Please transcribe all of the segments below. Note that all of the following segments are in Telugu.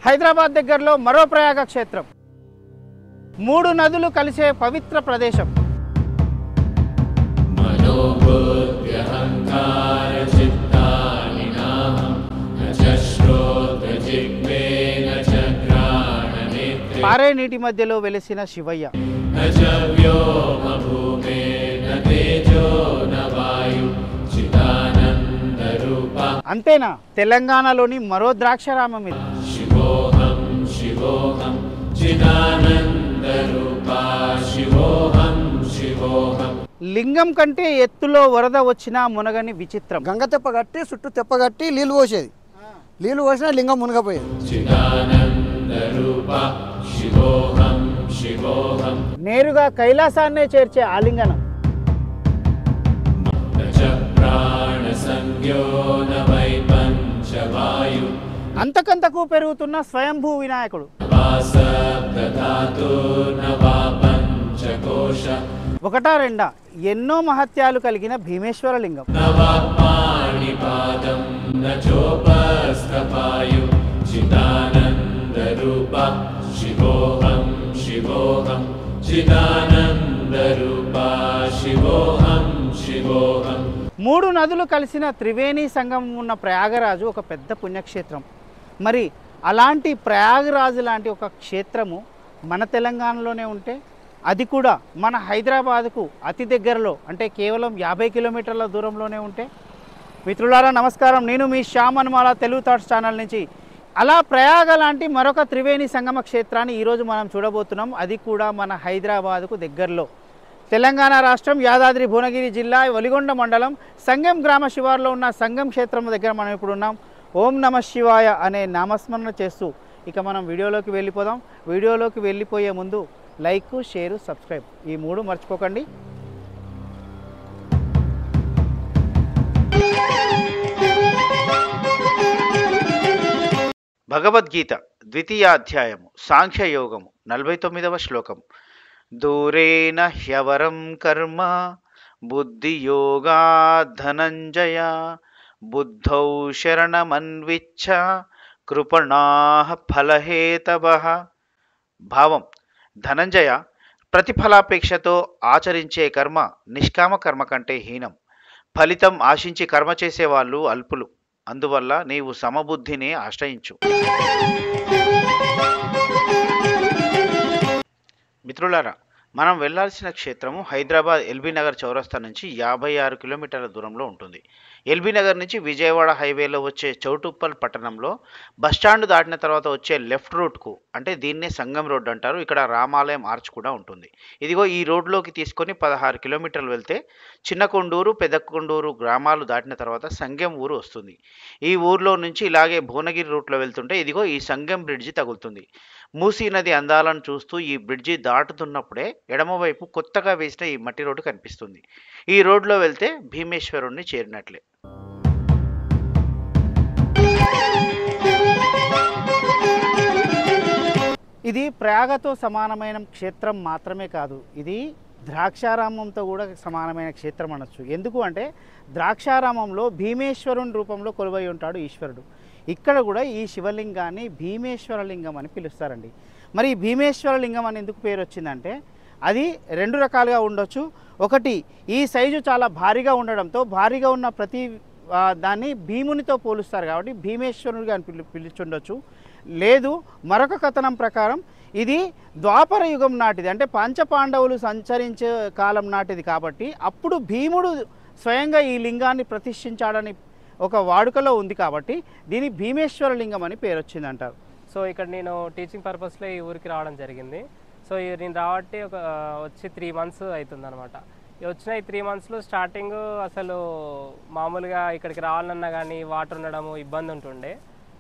హైదరాబాద్ దగ్గరలో మరో ప్రయాగ క్షేత్రం. 3 నదులు కలిసే పవిత్ర ప్రదేశం. పారే నీటి మధ్యలో వెలిసిన శివయ్య. అంతేనా, తెలంగాణలోని మరో ద్రాక్షారామం ఇది. లింగం కంటే ఎత్తులో వరద వచ్చినా మునగని విచిత్రం. గంగ తెప్ప కట్టి చుట్టూ తెప్ప కట్టి నీళ్లు పోసేది. నీళ్లు పోసినా లింగం మునగపోయేది. నేరుగా కైలాసాన్నే చేర్చే ఆలింగనం. అంతకంతకు పెరుగుతున్న స్వయంభూ వినాయకుడు. ఒకటా రెండా, ఎన్నో మహత్యాలు కలిగిన భీమేశ్వర లింగం. మూడు నదులు కలిసిన త్రివేణి సంగమం ఉన్న ప్రయాగరాజు ఒక పెద్ద పుణ్యక్షేత్రం. మరి అలాంటి ప్రయాగరాజు లాంటి ఒక క్షేత్రము మన తెలంగాణలోనే ఉంటే, అది కూడా మన హైదరాబాద్కు అతి దగ్గరలో, అంటే కేవలం 50 కిలోమీటర్ల దూరంలోనే ఉంటే. మిత్రులారా నమస్కారం, నేను మీ శ్యామ్ హనుమాల తెలుగు థాట్స్ ఛానల్ నుంచి. అలా ప్రయాగ లాంటి మరొక త్రివేణి సంగమ క్షేత్రాన్ని ఈరోజు మనం చూడబోతున్నాం. అది కూడా మన హైదరాబాద్కు దగ్గరలో, తెలంగాణ రాష్ట్రం యాదాద్రి భువనగిరి జిల్లా వలిగొండ మండలం సంగం గ్రామ శివార్లో ఉన్న సంగం క్షేత్రం దగ్గర మనం ఇప్పుడు ఉన్నాం. ఓం నమ శివాయ అనే నామస్మరణ చేస్తూ ఇక మనం వీడియోలోకి వెళ్ళిపోదాం. వీడియోలోకి వెళ్ళిపోయే ముందు లైక్, షేర్, సబ్స్క్రైబ్ ఈ 3 మర్చిపోకండి. భగవద్గీత 2వ అధ్యాయము సాంఖ్యయోగము 49వ శ్లోకం. దూరేణ హ్యవరం కర్మ బుద్ధియోగాత్ ధనంజయ బుద్ధౌ శరణమన్విచ్ఛ కృపణాః ఫలహేతవః. భావం: ధనంజయ, ప్రతిఫలాపేక్షతో ఆచరించే కర్మ నిష్కామ కర్మ కంటే హీనం. ఫలితం ఆశించి కర్మ చేసేవాళ్ళు అల్పులు. అందువల్ల నీవు సమబుద్ధిని ఆశ్రయించు. మిత్రులారా, మనం వెళ్లాల్సిన క్షేత్రము హైదరాబాద్ ఎల్బీ నగర్ చౌరస్తా నుంచి 56 కిలోమీటర్ల దూరంలో ఉంటుంది. ఎల్బీ నగర్ నుంచి విజయవాడ హైవేలో వచ్చే చౌటుప్పల్ పట్టణంలో బస్టాండ్ దాటిన తర్వాత వచ్చే లెఫ్ట్ రూట్కు, అంటే దీన్నే సంగం రోడ్ అంటారు, ఇక్కడ రామాలయం ఆర్చ్ కూడా ఉంటుంది. ఇదిగో ఈ రోడ్లోకి తీసుకొని 16 కిలోమీటర్లు వెళ్తే చిన్న కొండూరు, పెద్ద కొండూరు గ్రామాలు దాటిన తర్వాత సంగం ఊరు వస్తుంది. ఈ ఊర్లో నుంచి ఇలాగే భువనగిరి రూట్లో వెళ్తుంటే ఇదిగో ఈ సంగం బ్రిడ్జి తగులుతుంది. మూసీ నది అందాలను చూస్తూ ఈ బ్రిడ్జి దాటుతున్నప్పుడే ఎడమవైపు కొత్తగా వేసిన ఈ మట్టి రోడ్డు కనిపిస్తుంది. ఈ రోడ్లో వెళ్తే భీమేశ్వరుణ్ణి చేరినట్లే. ఇది ప్రయాగతో సమానమైన క్షేత్రం మాత్రమే కాదు, ఇది ద్రాక్షారామంతో కూడా సమానమైన క్షేత్రం అనొచ్చు. ఎందుకు అంటే ద్రాక్షారామంలో భీమేశ్వరుని రూపంలో కొలువై ఉంటాడు ఈశ్వరుడు. ఇక్కడ కూడా ఈ శివలింగాన్ని భీమేశ్వర లింగం అని పిలుస్తారండి. మరి ఈ భీమేశ్వర లింగం అని ఎందుకు పేరు వచ్చిందంటే, అది 2 రకాలుగా ఉండొచ్చు. ఒకటి, ఈ సైజు చాలా భారీగా ఉండడంతో భారీగా ఉన్న ప్రతి దాన్ని భీమునితో పోలుస్తారు కాబట్టి భీమేశ్వరుడిగా అని పిలుచుండొచ్చు. లేదు, మరొక కథనం ప్రకారం ఇది ద్వాపర యుగం నాటిది, అంటే పంచపాండవులు సంచరించే కాలం నాటిది కాబట్టి అప్పుడు భీముడు స్వయంగా ఈ లింగాన్ని ప్రతిష్ఠించాడని ఒక వాడుకలో ఉంది కాబట్టి దీని భీమేశ్వర లింగం అని పేరు వచ్చిందంటారు. సో ఇక్కడ నేను టీచింగ్ పర్పస్లో ఈ ఊరికి రావడం జరిగింది. సో నేను రావట్టి వచ్చి 3 మంత్స్ అవుతుంది అనమాట. వచ్చిన ఈ 3 మంత్స్లో స్టార్టింగ్ అసలు మామూలుగా ఇక్కడికి రావాలన్నా కానీ వాటర్ ఉండడము ఇబ్బంది ఉంటుండే.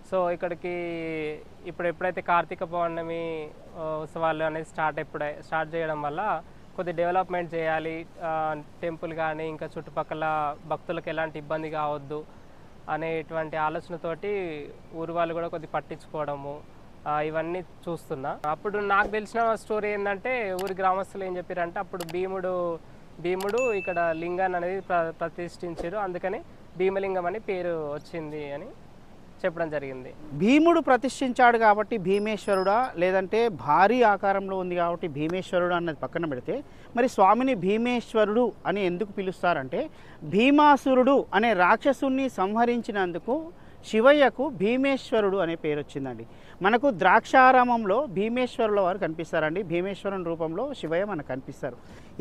సో ఇక్కడికి ఎప్పుడైతే కార్తీక పౌర్ణమి ఉత్సవాలు అనేది స్టార్ట్ చేయడం వల్ల కొద్ది డెవలప్మెంట్ చేయాలి, టెంపుల్ కానీ ఇంకా చుట్టుపక్కల భక్తులకు ఎలాంటి ఇబ్బంది కావద్దు అనేటువంటి ఆలోచనతోటి ఊరు వాళ్ళు కూడా కొద్ది పట్టించుకోవడము ఇవన్నీ చూస్తున్నా. అప్పుడు నాకు తెలిసిన స్టోరీ ఏంటంటే, ఊరి గ్రామస్తులు ఏం చెప్పారంటే, అప్పుడు భీముడు ఇక్కడ లింగాన్ని అనేది ప్రతిష్ఠించారు, అందుకని భీమలింగం అని పేరు వచ్చింది అని చెప్పడం జరిగింది. భీముడు ప్రతిష్ఠించాడు కాబట్టి భీమేశ్వరుడా, లేదంటే భారీ ఆకారంలో ఉంది కాబట్టి భీమేశ్వరుడు అన్నది పక్కన పెడితే, మరి స్వామిని భీమేశ్వరుడు అని ఎందుకు పిలుస్తారంటే, భీమాసురుడు అనే రాక్షసుని సంహరించినందుకు శివయ్యకు భీమేశ్వరుడు అనే పేరు వచ్చిందండి. మనకు ద్రాక్షారామంలో భీమేశ్వరుల వారు కనిపిస్తారండి. భీమేశ్వరుని రూపంలో శివయ్య మనకు కనిపిస్తారు.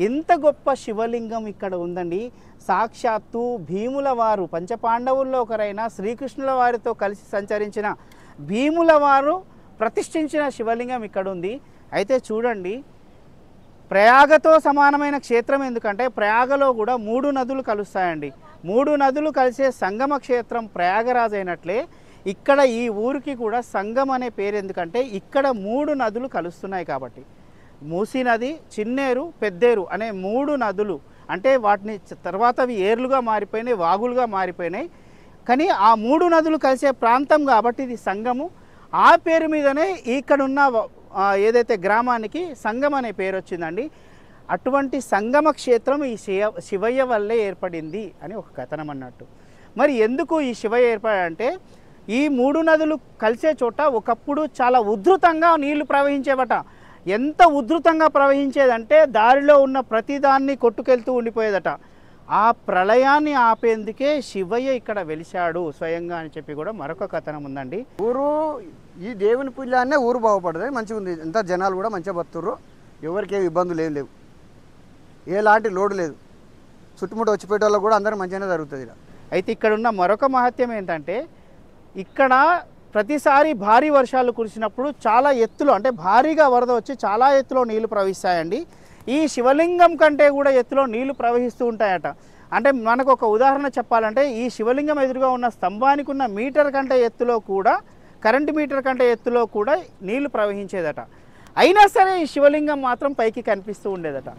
ఎంత గొప్ప శివలింగం ఇక్కడ ఉందండి. సాక్షాత్తు భీముల వారు, పంచపాండవుల్లో ఒకరైన శ్రీకృష్ణుల వారితో కలిసి సంచరించిన భీముల వారు ప్రతిష్ఠించిన శివలింగం ఇక్కడ ఉంది. అయితే చూడండి, ప్రయాగతో సమానమైన క్షేత్రం ఎందుకంటే ప్రయాగలో కూడా 3 నదులు కలుస్తాయండి. 3 నదులు కలిసే సంగమ క్షేత్రం ప్రయాగరాజ్ అయినట్లే ఇక్కడ ఈ ఊరికి కూడా సంగం అనే పేరు ఎందుకంటే ఇక్కడ 3 నదులు కలుస్తున్నాయి కాబట్టి. మూసీ నది, చిన్నేరు, పెద్దేరు అనే 3 నదులు, అంటే వాటిని తర్వాత అవి ఏర్లుగా మారిపోయినాయి, వాగులుగా మారిపోయినాయి. కానీ ఆ 3 నదులు కలిసే ప్రాంతం కాబట్టి ఇది సంగము. ఆ పేరు మీదనే ఇక్కడున్న ఏదైతే గ్రామానికి సంగం అనే పేరు వచ్చిందండి. అటువంటి సంగమ క్షేత్రం ఈ శివయ్య వల్లే ఏర్పడింది అని ఒక కథనం అన్నట్టు. మరి ఎందుకు ఈ శివయ్య ఏర్పడంటే, ఈ 3 నదులు కలిసే చోట ఒకప్పుడు చాలా ఉధృతంగా నీళ్లు ప్రవహించేవట. ఎంత ఉధృతంగా ప్రవహించేదంటే దారిలో ఉన్న ప్రతిదాన్ని కొట్టుకెళ్తూ ఉండిపోయేదట. ఆ ప్రళయాన్ని ఆపేందుకే శివయ్య ఇక్కడ వెలిశాడు స్వయంగా అని చెప్పి కూడా మరొక కథనం ఉందండి. ఊరు ఈ దేవుని పుణ్యాన్నే ఊరు బాగుపడుతుంది, మంచిగా ఉంది. ఎంత జనాలు కూడా మంచిగా బతుర్రు, ఎవరికి ఏ ఇబ్బందులు ఏం లేవు, ఎలాంటి లోడు లేదు. చుట్టుముట్టు వచ్చిపోయే వాళ్ళకు కూడా అందరూ మంచిగానే జరుగుతుంది ఇక్కడ. అయితే ఇక్కడ ఉన్న మరొక మహత్యం ఏంటంటే, ఇక్కడ ప్రతిసారి భారీ వర్షాలు కురిసినప్పుడు చాలా ఎత్తులో, అంటే భారీగా వరద వచ్చి చాలా ఎత్తులో నీళ్లు ప్రవహిస్తాయండి. ఈ శివలింగం కంటే కూడా ఎత్తులో నీళ్లు ప్రవహిస్తూ ఉంటాయట. అంటే మనకు ఒక ఉదాహరణ చెప్పాలంటే, ఈ శివలింగం ఎదురుగా ఉన్న స్తంభానికి ఉన్న మీటర్ కంటే ఎత్తులో కూడా, కరెంటు మీటర్ కంటే ఎత్తులో కూడా నీళ్లు ప్రవహించేదట. అయినా సరే ఈ శివలింగం మాత్రం పైకి కనిపిస్తూ ఉండేదట.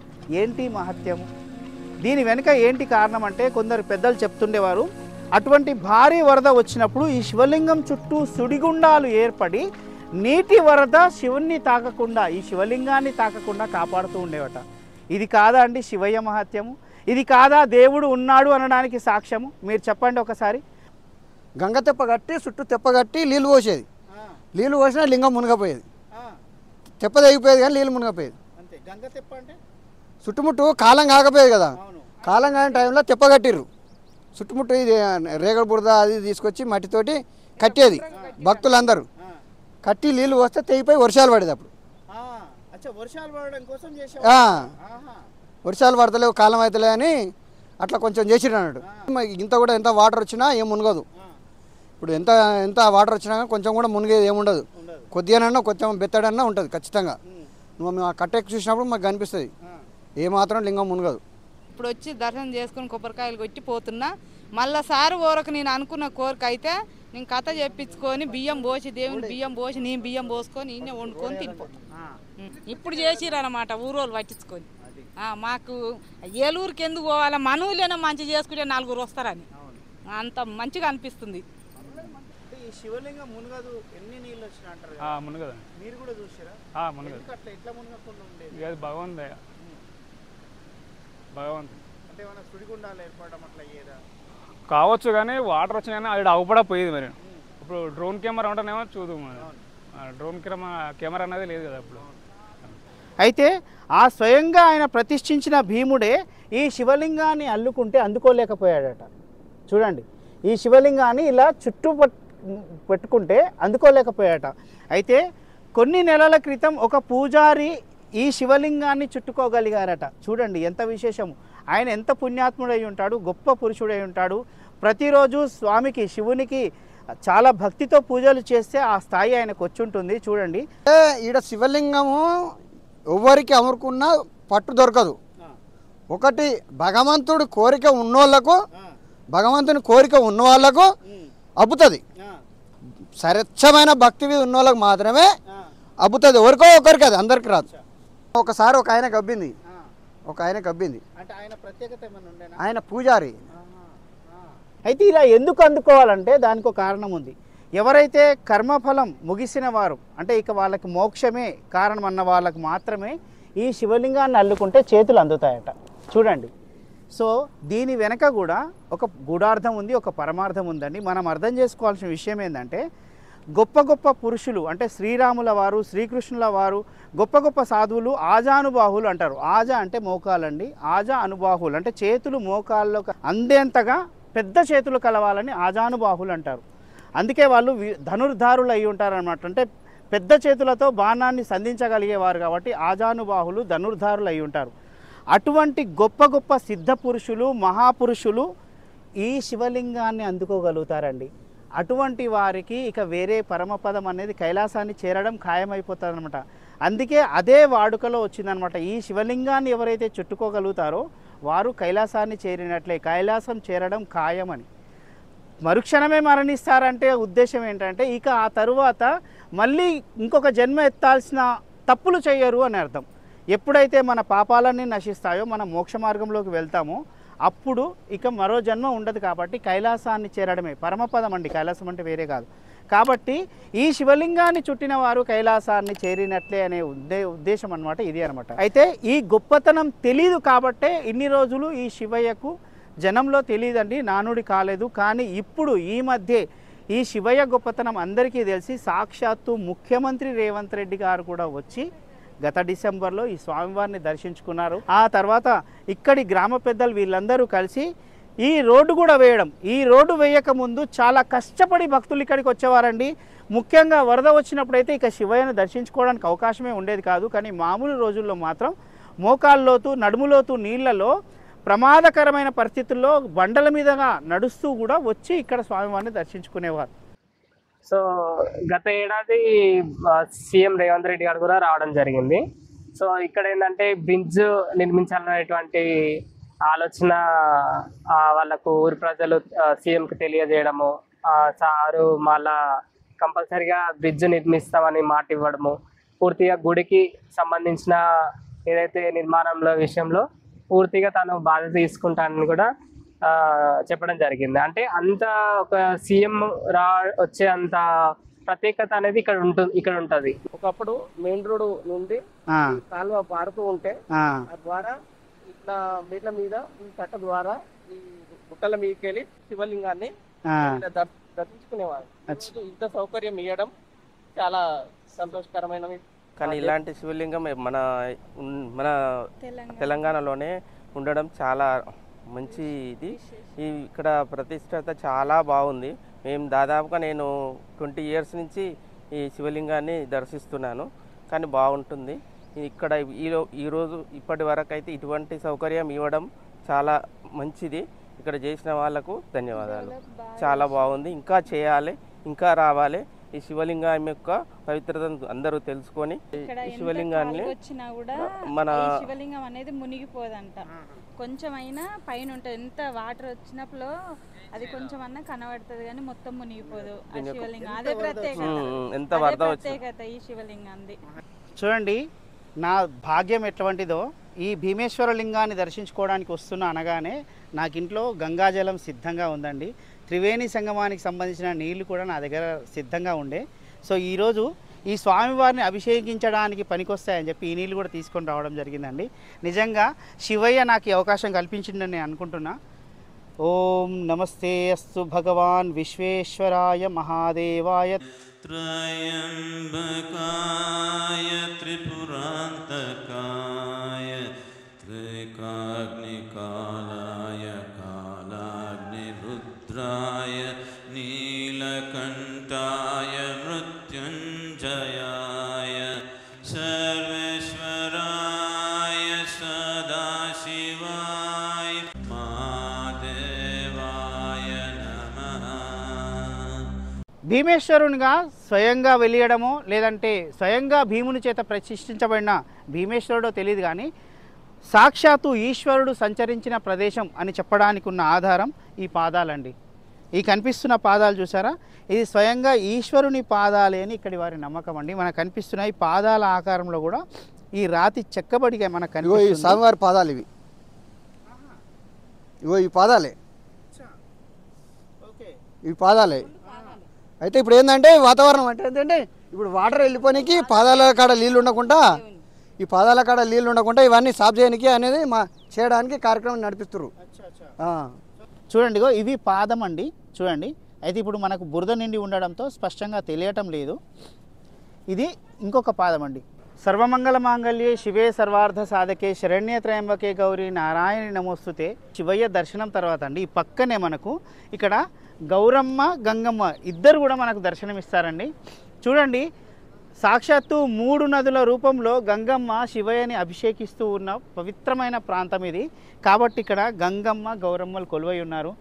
ఏంటి మహత్యం? దీని వెనుక ఏంటి కారణం అంటే, కొందరు పెద్దలు చెప్తుండేవారు, అటువంటి భారీ వరద వచ్చినప్పుడు ఈ శివలింగం చుట్టూ సుడిగుండాలు ఏర్పడి నీటి వరద శివుణ్ణి తాకకుండా, ఈ శివలింగాన్ని తాకకుండా కాపాడుతూ ఉండేవట. ఇది కాదా అండి శివయ్య మహత్యము? ఇది కాదా దేవుడు ఉన్నాడు అనడానికి సాక్ష్యము? మీరు చెప్పండి ఒకసారి. గంగ తెప్ప కట్టి చుట్టూ తెప్ప కట్టి నీళ్ళు పోసేది. నీళ్ళు పోసినా లింగం మునగపోయేది. తెప్ప తెగిపోయేది కానీ నీళ్ళు మునగపోయేది. అంతే. గంగ తెప్ప అంటే చుట్టుముట్టు కాలం కాకపోయేది కదా. కాలం కాని టైంలో తెప్ప కట్టిర్రు. చుట్టుముట్టు ఇది రేగడ బురద అది తీసుకొచ్చి మట్టితోటి కట్టేది. భక్తులందరూ కట్టి నీళ్ళు వస్తే తెగిపోయి వర్షాలు పడేది. అప్పుడు వర్షాలు పడడం కోసం వర్షాలు పడతలేవు, కాలం అవుతలే అని అట్లా కొంచెం చేసిరు అన్నట్టు. ఇంత కూడా ఎంత వాటర్ వచ్చినా ఏం మునగదు. ఇప్పుడు ఎంత ఎంత వాటర్ వచ్చినా కొంచెం కూడా మునిగేది ఏముండదు. కొద్దిగానన్నా కొంచెం బెత్తడన్నా ఉంటుంది ఖచ్చితంగా. నువ్వు మేము ఆ కట్టెక్కి చూసినప్పుడు మాకు కనిపిస్తుంది, ఏమాత్రం లింగం మునగదు. ఇప్పుడు వచ్చి దర్శనం చేసుకుని కొబ్బరికాయలు కొట్టి పోతున్నా. మళ్ళా సారు ఊరకు నేను అనుకున్న కోరిక అయితే నేను కథ చెప్పించుకొని బియ్యం పోసి, దేవుని బియ్యం పోసి, నేను బియ్యం పోసుకొని ఈయన వండుకొని తినిపోతాను. ఇప్పుడు చేసిరన్నమాట ఊరోళ్ళు పట్టించుకొని. మాకు ఏలూరుకి ఎందుకు పోవాలా, మన ఊళ్ళోనే మంచి చేసుకుంటే 4 వస్తారని అంత మంచిగా అనిపిస్తుంది. శివలింగం మునగదు, ఎన్ని నీళ్ళు వచ్చినా అంటారు. మునగదు. మీరు కూడా చూసారా? మునగదు. అట్లా ఎట్లా మునగకుండా ఉండేది? అది భగవంతు అంటే ఏమైనా సుడిగుండాలు ఏర్పడడం అట్లా అయ్యేదా? కావచ్చు, కానీ వాటర్ వచ్చినా అది అవ్వడా పోయేది. మరి ఇప్పుడు డ్రోన్ కెమెరా ఉంటేనేమో చూదు, డ్రోన్ కెమెరా అనేది లేదు కదా అప్పుడు. అయితే ఆ స్వయంగా ఆయన ప్రతిష్ఠించిన భీముడే ఈ శివలింగాన్ని అల్లుకుంటే అందుకోలేకపోయాడట. చూడండి, ఈ శివలింగాన్ని ఇలా చుట్టూ పెట్టుకుంటే అందుకోలేకపోయాట. అయితే కొన్ని నెలల క్రితం ఒక పూజారి ఈ శివలింగాన్ని చుట్టుకోగలిగారట. చూడండి ఎంత విశేషము. ఆయన ఎంత పుణ్యాత్ముడై ఉంటాడు, గొప్ప పురుషుడై ఉంటాడు. ప్రతిరోజు స్వామికి, శివునికి చాలా భక్తితో పూజలు చేస్తే ఆ స్థాయి ఆయనకు వచ్చి ఉంటుంది. చూడండి, ఈడ శివలింగము ఎవరికి అమరుకున్న పట్టు దొరకదు. ఒకటి భగవంతుడి కోరిక ఉన్నోళ్లకు, భగవంతుని కోరిక ఉన్న వాళ్ళకు అబ్బుతుంది. సరచ్చమైన భక్తి మీద ఉన్న వాళ్ళకి మాత్రమే అబ్బుతుంది. ఎవరికో ఒకరికి, అది అందరికి రాదు. ఒకసారి ఒక ఆయనకు అబ్బింది, ఆయన పూజారి. అయితే ఇలా ఎందుకు అందుకోవాలంటే దానికి ఒక కారణం ఉంది. ఎవరైతే కర్మఫలం ముగిసిన వారు, అంటే ఇక వాళ్ళకి మోక్షమే కారణం అన్న వాళ్ళకు మాత్రమే ఈ శివలింగాన్ని అల్లుకుంటే చేతులు అందుతాయట. చూడండి, సో దీని వెనక కూడా ఒక గూఢార్థం ఉంది, ఒక పరమార్థం ఉందండి. మనం అర్థం చేసుకోవాల్సిన విషయం ఏంటంటే గొప్ప గొప్ప పురుషులు అంటే శ్రీరాముల వారు, శ్రీకృష్ణుల వారు, గొప్ప గొప్ప సాధువులు ఆజానుబాహులు అంటారు. ఆజా అంటే మోకాలండి, ఆజా అనుబాహులు అంటే చేతులు మోకాల్లో అందేంతగా పెద్ద చేతులు కలవాలని ఆజానుబాహులు అంటారు. అందుకే వాళ్ళు ధనుర్ధారులు అయి ఉంటారనమాట. అంటే పెద్ద చేతులతో బాణాన్ని సంధించగలిగేవారు కాబట్టి ఆజానుబాహులు ధనుర్ధారులు అయి ఉంటారు. అటువంటి గొప్ప గొప్ప సిద్ధ పురుషులు, మహాపురుషులు ఈ శివలింగాన్ని అందుకోగలుగుతారండి. అటువంటి వారికి ఇక వేరే పరమపదం అనేది కైలాసాన్ని చేరడం ఖాయమైపోతుంది అనమాట. అందుకే అదే వాడుకలో వచ్చిందనమాట. ఈ శివలింగాన్ని ఎవరైతే చుట్టుకోగలుగుతారో వారు కైలాసాన్ని చేరినట్లే, కైలాసం చేరడం ఖాయమని. మరుక్షణమే మరణిస్తారంటే ఉద్దేశం ఏంటంటే ఇక ఆ తరువాత మళ్ళీ ఇంకొక జన్మ ఎత్తాల్సిన తప్పులు చేయరు అని అర్థం. ఎప్పుడైతే మన పాపాలన్నీ నశిస్తాయో మనం మోక్ష మార్గంలోకి వెళ్తామో అప్పుడు ఇక మరో జన్మ ఉండదు. కాబట్టి కైలాసాన్ని చేరడమే పరమపదం అండి. కైలాసం అంటే వేరే కాదు. కాబట్టి ఈ శివలింగాన్ని చుట్టిన వారు కైలాసాన్ని చేరినట్లే అనే ఉద్దేశం అనమాట, ఇది అనమాట. అయితే ఈ గొప్పతనం తెలీదు కాబట్టే ఇన్ని రోజులు ఈ శివయ్యకు జనంలో తెలియదండి, నానుడి కాలేదు. కానీ ఇప్పుడు ఈ మధ్య ఈ శివయ్య గొప్పతనం అందరికీ తెలిసి సాక్షాత్తు ముఖ్యమంత్రి రేవంత్ రెడ్డి గారు కూడా వచ్చి గత డిసెంబర్లో ఈ స్వామివారిని దర్శించుకున్నారు. ఆ తర్వాత ఇక్కడి గ్రామ పెద్దలు వీళ్ళందరూ కలిసి ఈ రోడ్డు కూడా వేయడం. ఈ రోడ్డు వేయక ముందు చాలా కష్టపడి భక్తులు ఇక్కడికి వచ్చేవారండి. ముఖ్యంగా వరద వచ్చినప్పుడైతే ఇక శివయ్యను దర్శించుకోవడానికి అవకాశమే ఉండేది కాదు. కానీ మామూలు రోజుల్లో మాత్రం మోకాల్లోతు నడుములోతు నీళ్లలో ప్రమాదకరమైన పరిస్థితుల్లో బండల మీదగా నడుస్తూ కూడా వచ్చి ఇక్కడ స్వామివారిని దర్శించుకునేవారు. సో గత ఏడాది సీఎం రేవంత్ రెడ్డి గారు కూడా రావడం జరిగింది. సో ఇక్కడ ఏంటంటే బ్రిడ్జ్ నిర్మించాలనేటువంటి ఆలోచన వాళ్ళకు ఊరి ప్రజలు సీఎంకి తెలియజేయడము, సారు మళ్ళా కంపల్సరిగా బ్రిడ్జ్ నిర్మిస్తామని మాట ఇవ్వడము, పూర్తిగా గుడికి సంబంధించిన ఏదైతే నిర్మాణంలో విషయంలో పూర్తిగా తను బాధ్యత తీసుకుంటానని కూడా చెప్పడం జరిగింది. అంటే అంత ఒక సీఎం వచ్చే అంత ప్రత్యేకత అనేది ఇక్కడ ఉంటుంది. ఒకప్పుడు మెయిన్ రోడ్ నుండి కాలువ పారుతూ ఉంటే ద్వారా ఇట్లా మీట్ల మీద ఈ కట్ట ద్వారా ఈ గుట్టల మీదకి వెళ్ళి శివలింగాన్ని దర్శించుకునేవారు. ఇంత సౌకర్యం ఇవ్వడం చాలా సంతోషకరమైన. కానీ ఇలాంటి శివలింగం మన తెలంగాణలోనే ఉండడం చాలా మంచిది. ఇక్కడ ప్రతిష్టత చాలా బాగుంది. మేము దాదాపుగా నేను 20 years నుంచి ఈ శివలింగాన్ని దర్శిస్తున్నాను. కానీ బాగుంటుంది ఇక్కడ. ఈరోజు ఇప్పటి వరకు అయితే ఇటువంటి సౌకర్యం ఇవ్వడం చాలా మంచిది. ఇక్కడ చేసిన వాళ్ళకు ధన్యవాదాలు. చాలా బాగుంది. ఇంకా చేయాలి, ఇంకా రావాలి. ఈ శివలింగం యొక్క పవిత్రతను అందరూ తెలుసుకొని ఈ శివలింగాన్ని మన శివలింగం అనేది మునిగిపోదంట. కొంచెమైనా పైన ఉంటుంది. ఎంత వాటర్ వచ్చినప్పుడు అది కొంచెం అన్నా కనబడుతుంది కానీ మొత్తం మునిగిపోదు ఆ శివలింగం. అదే ప్రత్యేకత ఈ శివలింగాన్ని. చూడండి, నా భాగ్యం ఎటువంటిదో. ఈ భీమేశ్వర లింగాన్ని దర్శించుకోవడానికి వస్తున్నా అనగానే నాకు ఇంట్లో గంగాజలం సిద్ధంగా ఉందండి. త్రివేణి సంగమానికి సంబంధించిన నీళ్లు కూడా నా దగ్గర సిద్ధంగా ఉండే. సో ఈరోజు ఈ స్వామివారిని అభిషేకించడానికి పనికొస్తాయని చెప్పి ఈ నీళ్ళు కూడా తీసుకొని రావడం జరిగిందండి. నిజంగా శివయ్య నాకు ఈ అవకాశం కల్పించిందని నేను అనుకుంటున్నా. ఓం నమస్తే అస్తు భగవాన్ విశ్వేశ్వరాయ మహాదేవాయ. త్రయంబకాయ త్రిపురాంతకాయ త్రికాగ్నికాలాయ కాలాగ్నిరుద్రాయ నీలకంఠాయ మృత్యుంజయాయ సర్వేశ్వరాయ సదాశివాయ మహాదేవాయ నమః. భీమేశ్వరునిగా స్వయంగా వెలియడమో లేదంటే స్వయంగా భీముని చేత ప్రతిష్ఠించబడిన భీమేశ్వరుడో తెలియదు కానీ సాక్షాత్తు ఈశ్వరుడు సంచరించిన ప్రదేశం అని చెప్పడానికి ఉన్న ఆధారం ఈ పాదాలండి. ఈ కనిపిస్తున్న పాదాలు చూసారా, ఇది స్వయంగా ఈశ్వరుని పాదాలే అని ఇక్కడి వారి నమ్మకం అండి. మనకు కనిపిస్తున్న ఈ పాదాల ఆకారంలో కూడా ఈ రాతి చెక్కబడిగా మనకు కనిపిస్తుంది. స్వామివారి పాదాలు ఇవి. ఈ పాదాలే, ఇవి పాదాలే. అయితే ఇప్పుడు ఏంటంటే వాతావరణం అంటే ఏంటంటే ఇప్పుడు వాటర్ వెళ్ళిపోనికి పాదాల కాడ నీళ్ళు ఉండకుండా ఈ పాదాల కాడ నీళ్ళు ఉండకుండా ఇవన్నీ సాఫ్ చేయడానికి అనేది చేయడానికి కార్యక్రమం నడిపిస్తున్నారు. చూడండి ఇవి పాదం అండి, చూడండి. అయితే ఇప్పుడు మనకు బురద నిండి ఉండడంతో స్పష్టంగా తెలియటం లేదు. ఇది ఇంకొక పాదం అండి. సర్వమంగళ మాంగళ్యే శివే సర్వార్థ సాధకే శరణ్య త్రయంబకే గౌరీ నారాయణి నమోస్తుతే. శివయ్య దర్శనం తర్వాత అండి ఈ పక్కనే మనకు ఇక్కడ గౌరమ్మ గంగమ్మ ఇద్దరు కూడా మనకు దర్శనమిస్తారండి. చూడండి, సాక్షాత్తు 3 నదుల రూపంలో గంగమ్మ శివయ్యని అభిషేకిస్తూ ఉన్న పవిత్రమైన ప్రాంతం ఇది. కాబట్టి ఇక్కడ గంగమ్మ గౌరమ్మలు కొలువై ఉన్నారు.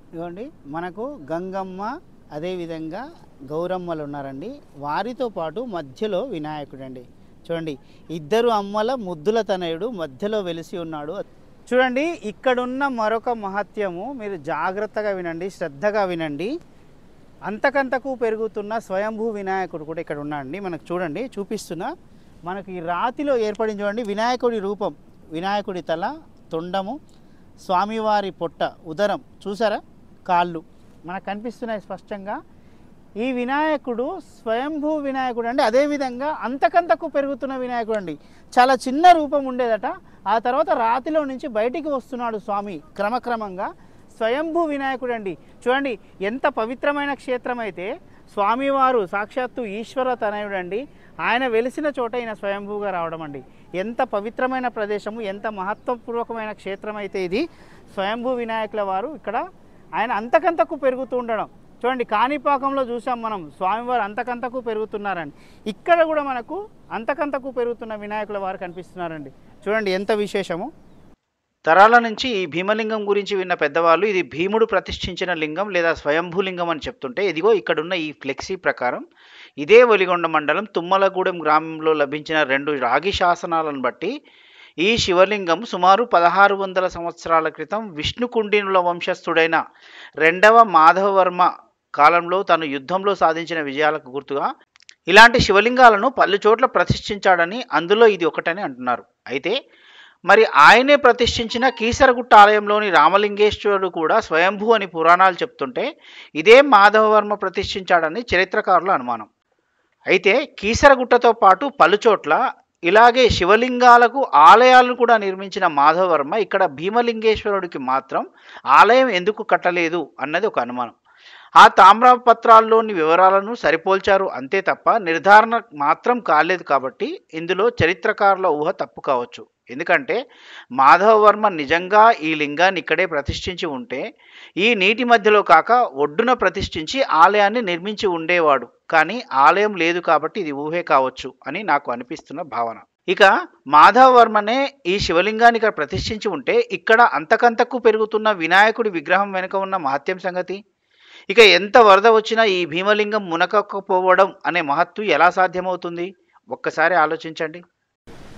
ఇదిగోండి మనకు గంగమ్మ అదేవిధంగా గౌరమ్మలు ఉన్నారండి. వారితో పాటు మధ్యలో వినాయకుడు అండి. చూడండి, ఇద్దరు అమ్మల ముద్దుల తనయుడు మధ్యలో వెలిసి ఉన్నాడు. చూడండి, ఇక్కడున్న మరొక మహత్యము మీరు జాగ్రత్తగా వినండి, శ్రద్ధగా వినండి. అంతకంతకు పెరుగుతున్న స్వయంభూ వినాయకుడు కూడా ఇక్కడ ఉన్నాడండి. మనకు చూడండి, చూపిస్తున్నా. మనకు ఈ రాతిలో ఏర్పడిన చూడండి వినాయకుడి రూపం, వినాయకుడి తల, తొండము, స్వామివారి పొట్ట, ఉదరం చూసారా, కాళ్ళు మనకు కనిపిస్తున్నాయి స్పష్టంగా. ఈ వినాయకుడు స్వయంభూ వినాయకుడు అండి. అదేవిధంగా అంతకంతకు పెరుగుతున్న వినాయకుడు అండి. చాలా చిన్న రూపం ఉండేదట, ఆ తర్వాత రాతిలో నుంచి బయటికి వస్తున్నాడు స్వామి క్రమక్రమంగా. స్వయంభూ వినాయకుడు అండి. చూడండి ఎంత పవిత్రమైన క్షేత్రం అయితే స్వామివారు సాక్షాత్తు ఈశ్వర తనయుడు అండి. ఆయన వెలిసిన చోట ఈయన స్వయంభూగా రావడం అండి. ఎంత పవిత్రమైన ప్రదేశము, ఎంత మహత్వపూర్వకమైన క్షేత్రం అయితే ఇది. స్వయంభూ వినాయకుల వారు ఇక్కడ ఆయన అంతకంతకు పెరుగుతూ ఉండడం. చూడండి, కాణిపాకంలో చూసాం మనం స్వామివారు అంతకంతకు పెరుగుతున్నారండి. ఇక్కడ కూడా మనకు అంతకంతకు పెరుగుతున్న వినాయకుల వారు కనిపిస్తున్నారండి. చూడండి ఎంత విశేషము. తరాల నుంచి ఈ భీమలింగం గురించి విన్న పెద్దవాళ్ళు ఇది భీముడు ప్రతిష్ఠించిన లింగం లేదా స్వయంభూలింగం అని చెప్తుంటే, ఇదిగో ఇక్కడున్న ఈ ఫ్లెక్సీ ప్రకారం ఇదే ఒలిగొండ మండలం తుమ్మలగూడెం గ్రామంలో లభించిన 2 రాగి శాసనాలను బట్టి ఈ శివలింగం సుమారు 1600 సంవత్సరాల క్రితం విష్ణుకుండినుల వంశస్థుడైన 2వ మాధవవర్మ కాలంలో తను యుద్ధంలో సాధించిన విజయాలకు గుర్తుగా ఇలాంటి శివలింగాలను పలు చోట్ల ప్రతిష్ఠించాడని, అందులో ఇది ఒకటని అంటున్నారు. అయితే మరి ఆయనే ప్రతిష్ఠించిన కీసరగుట్ట ఆలయంలోని రామలింగేశ్వరుడు కూడా స్వయంభూ అని పురాణాలు చెప్తుంటే ఇదే మాధవవర్మ ప్రతిష్ఠించాడని చరిత్రకారుల అనుమానం. అయితే కీసరగుట్టతో పాటు పలుచోట్ల ఇలాగే శివలింగాలకు ఆలయాలను కూడా నిర్మించిన మాధవవర్మ ఇక్కడ భీమలింగేశ్వరుడికి మాత్రం ఆలయం ఎందుకు కట్టలేదు అన్నది ఒక అనుమానం. ఆ తామ్రపత్రాల్లోని వివరాలను సరిపోల్చారు అంతే తప్ప నిర్ధారణ మాత్రం కాలేదు. కాబట్టి ఇందులో చరిత్రకారుల ఊహ తప్పు కావచ్చు. ఎందుకంటే మాధవవర్మ నిజంగా ఈ లింగాన్ని ఇక్కడే ప్రతిష్ఠించి ఉంటే ఈ నీటి మధ్యలో కాక ఒడ్డున ప్రతిష్ఠించి ఆలయాన్ని నిర్మించి ఉండేవాడు. కానీ ఆలయం లేదు కాబట్టి ఇది ఊహే కావచ్చు అని నాకు అనిపిస్తున్న భావన. ఇక మాధవవర్మనే ఈ శివలింగాన్ని ఇక్కడ ప్రతిష్ఠించి ఉంటే ఇక్కడ అంతకంతకు పెరుగుతున్న వినాయకుడి విగ్రహం వెనుక ఉన్న మహత్యం సంగతి. ఇక ఎంత వరద వచ్చినా ఈ భీమలింగం మునకకపోవడం అనే మహత్తు ఎలా సాధ్యమవుతుంది? ఒక్కసారి ఆలోచించండి.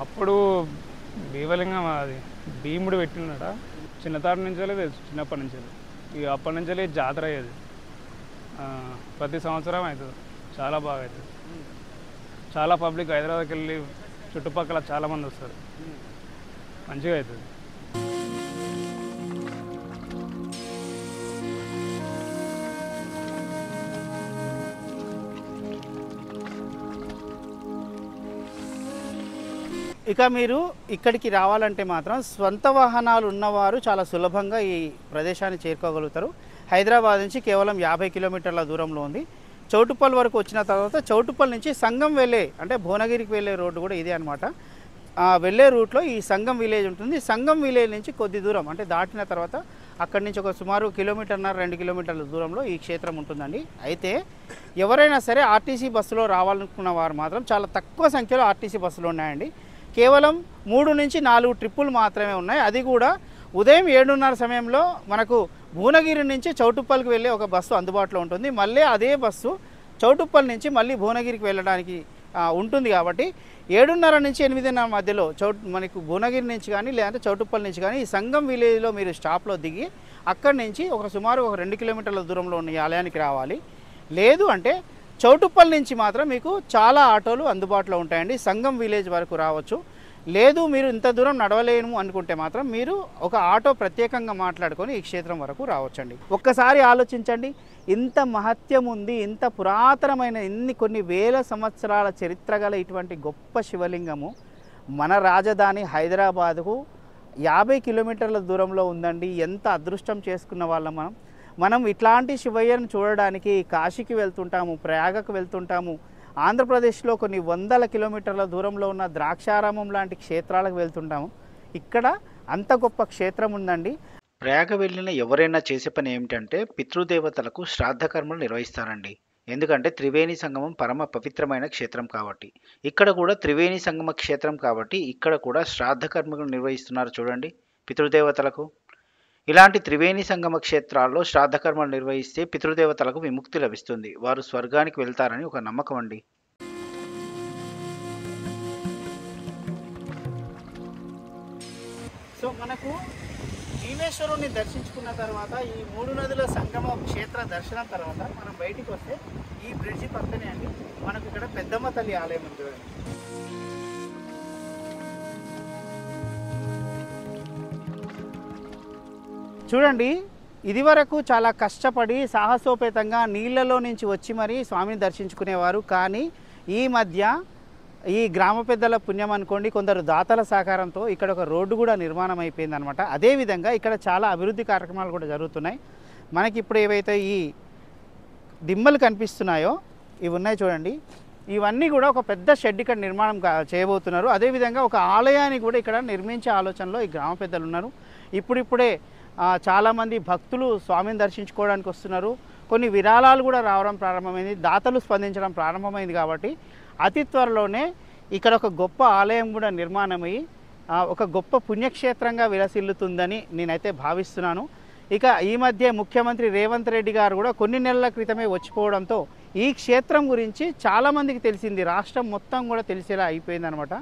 అప్పుడు భీమలింగం అది భీముడు పెట్టినాడ చిన్నతాటి నుంచే తెలుసు, చిన్నప్పటి నుంచే. ఇక అప్పటి నుంచే జాతర అయ్యేది, ప్రతి సంవత్సరం అవుతుంది. చాలా బాగా అవుతుంది. చాలా పబ్లిక్ హైదరాబాద్కి వెళ్ళి చుట్టుపక్కల చాలామంది వస్తారు, మంచిగా అవుతుంది. ఇక మీరు ఇక్కడికి రావాలంటే మాత్రం స్వంత వాహనాలు ఉన్నవారు చాలా సులభంగా ఈ ప్రదేశాన్ని చేరుకోగలుగుతారు. హైదరాబాద్ నుంచి కేవలం 50 కిలోమీటర్ల దూరంలో ఉంది. చౌటుప్పల్ వరకు వచ్చిన తర్వాత చౌటుప్పల్ నుంచి సంగం వెళ్ళే అంటే భువనగిరికి వెళ్ళే రోడ్డు కూడా ఇదే అనమాట. వెళ్ళే రూట్లో ఈ సంగం విలేజ్ ఉంటుంది. సంగం విలేజ్ నుంచి కొద్ది దూరం అంటే దాటిన తర్వాత అక్కడి నుంచి ఒక సుమారు 1.5 కిలోమీటర్ల 2 కిలోమీటర్ల దూరంలో ఈ క్షేత్రం ఉంటుందండి. అయితే ఎవరైనా సరే ఆర్టీసీ బస్సులో రావాలనుకున్న వారు మాత్రం చాలా తక్కువ సంఖ్యలో ఆర్టీసీ బస్సులు ఉన్నాయండి. కేవలం 3 నుంచి 4 ట్రిప్పులు మాత్రమే ఉన్నాయి. అది కూడా ఉదయం 7:30 సమయంలో మనకు భువనగిరి నుంచి చౌటుప్పల్కి వెళ్ళే ఒక బస్సు అందుబాటులో ఉంటుంది. మళ్ళీ అదే బస్సు చౌటుప్పల్ నుంచి మళ్ళీ భువనగిరికి వెళ్ళడానికి ఉంటుంది. కాబట్టి 7:30 నుంచి 8:30 మధ్యలో మనకు భువనగిరి నుంచి కానీ లేదంటే చౌటుప్పల్ నుంచి కానీ ఈ సంగం విలేజ్లో మీరు స్టాప్లో దిగి అక్కడి నుంచి సుమారు 2 కిలోమీటర్ల దూరంలో ఉన్న ఈ ఆలయానికి రావాలి. లేదు అంటే చౌటుప్పల్ నుంచి మాత్రం మీకు చాలా ఆటోలు అందుబాటులో ఉంటాయండి. సంగం విలేజ్ వరకు రావచ్చు. లేదు మీరు ఇంత దూరం నడవలేము అనుకుంటే మాత్రం మీరు ఒక ఆటో ప్రత్యేకంగా మాట్లాడుకొని ఈ క్షేత్రం వరకు రావచ్చండి. ఒక్కసారి ఆలోచించండి, ఇంత మహత్యం ఉంది, ఇంత పురాతనమైన కొన్ని వేల సంవత్సరాల చరిత్ర గల ఇటువంటి గొప్ప శివలింగము మన రాజధాని హైదరాబాదుకు 50 కిలోమీటర్ల దూరంలో ఉందండి. ఎంత అదృష్టం చేసుకున్న వాళ్ళం మనం ఇట్లాంటి శివయ్యను చూడడానికి కాశీకి వెళ్తుంటాము, ప్రయాగకు వెళ్తుంటాము, ఆంధ్రప్రదేశ్లో కొన్ని వందల కిలోమీటర్ల దూరంలో ఉన్న ద్రాక్షారామం లాంటి క్షేత్రాలకు వెళ్తుంటాము. ఇక్కడ అంత గొప్ప క్షేత్రం ఉందండి. ప్రయాగ వెళ్ళిన ఎవరైనా చేసే పని ఏమిటంటే పితృదేవతలకు శ్రాద్ధ కర్మలు నిర్వహిస్తారండి. ఎందుకంటే త్రివేణి సంగమం పరమ పవిత్రమైన క్షేత్రం కాబట్టి. ఇక్కడ కూడా త్రివేణి సంగమ క్షేత్రం కాబట్టి ఇక్కడ కూడా శ్రాద్ధ కర్మలు నిర్వహిస్తున్నారు చూడండి పితృదేవతలకు. ఇలాంటి త్రివేణి సంగమ క్షేత్రాల్లో శ్రాద్ధ కర్మలు నిర్వహిస్తే పితృదేవతలకు విముక్తి లభిస్తుంది, వారు స్వర్గానికి వెళ్తారని ఒక నమ్మకం అండి. సో మనకు భీమేశ్వరుని దర్శించుకున్న తర్వాత ఈ 3 నదుల సంగమ క్షేత్ర దర్శనం తర్వాత మనం బయటికి వస్తే ఈ బ్రిడ్జి పక్కనే అండి మనకు ఇక్కడ పెద్దమ్మ తల్లి ఆలయం ఉంది. చూడండి, ఇదివరకు చాలా కష్టపడి సాహసోపేతంగా నీళ్ళలో నుంచి వచ్చి మరీ స్వామిని దర్శించుకునేవారు. కానీ ఈ మధ్య ఈ గ్రామ పెద్దల పుణ్యం అనుకోండి, కొందరు దాతల సహకారంతో ఇక్కడ ఒక రోడ్డు కూడా నిర్మాణం అయిపోయింది అనమాట. అదేవిధంగా ఇక్కడ చాలా అభివృద్ధి కార్యక్రమాలు కూడా జరుగుతున్నాయి. మనకి ఇప్పుడు ఏవైతే ఈ దిమ్మలు కనిపిస్తున్నాయో ఇవి ఉన్నాయి చూడండి, ఇవన్నీ కూడా ఒక పెద్ద షెడ్ ఇక్కడ నిర్మాణం చేయబోతున్నారు. అదేవిధంగా ఒక ఆలయాన్ని కూడా ఇక్కడ నిర్మించే ఆలోచనలో ఈ గ్రామ పెద్దలు ఉన్నారు. ఇప్పుడిప్పుడే చాలామంది భక్తులు స్వామిని దర్శించుకోవడానికి వస్తున్నారు. కొన్ని విరాళాలు కూడా రావడం ప్రారంభమైంది, దాతలు స్పందించడం ప్రారంభమైంది. కాబట్టి అతి త్వరలోనే ఇక్కడ ఒక గొప్ప ఆలయం కూడా నిర్మాణమై ఒక గొప్ప పుణ్యక్షేత్రంగా విలసిల్లుతుందని నేనైతే భావిస్తున్నాను. ఇక ఈ మధ్య ముఖ్యమంత్రి రేవంత్ రెడ్డి గారు కూడా కొన్ని నెలల క్రితమే వచ్చిపోవడంతో ఈ క్షేత్రం గురించి చాలామందికి తెలిసింది, రాష్ట్రం మొత్తం కూడా తెలిసేలా అయిపోయిందనమాట.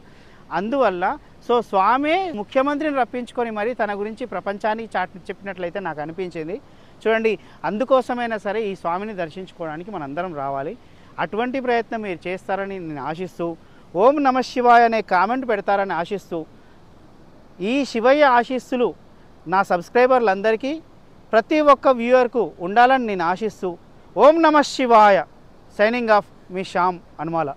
అందువల్ల సో స్వామి ముఖ్యమంత్రిని రప్పించుకొని మరి తన గురించి ప్రపంచానికి చెప్పినట్లయితే నాకు అనిపించింది. చూడండి, అందుకోసమైనా సరే ఈ స్వామిని దర్శించుకోవడానికి మనందరం రావాలి. అటువంటి ప్రయత్నం మీరు చేస్తారని నేను ఆశిస్తూ, ఓం నమ శివాయ అనే కామెంట్ పెడతారని ఆశిస్తూ, ఈ శివయ్య ఆశీస్సులు నా సబ్స్క్రైబర్లందరికీ ప్రతి ఒక్క వ్యూవర్కు ఉండాలని నేను ఆశిస్తూ, ఓం నమ శివాయ. సైనింగ్ ఆఫ్ మీ శ్యామ్ అనుమాల.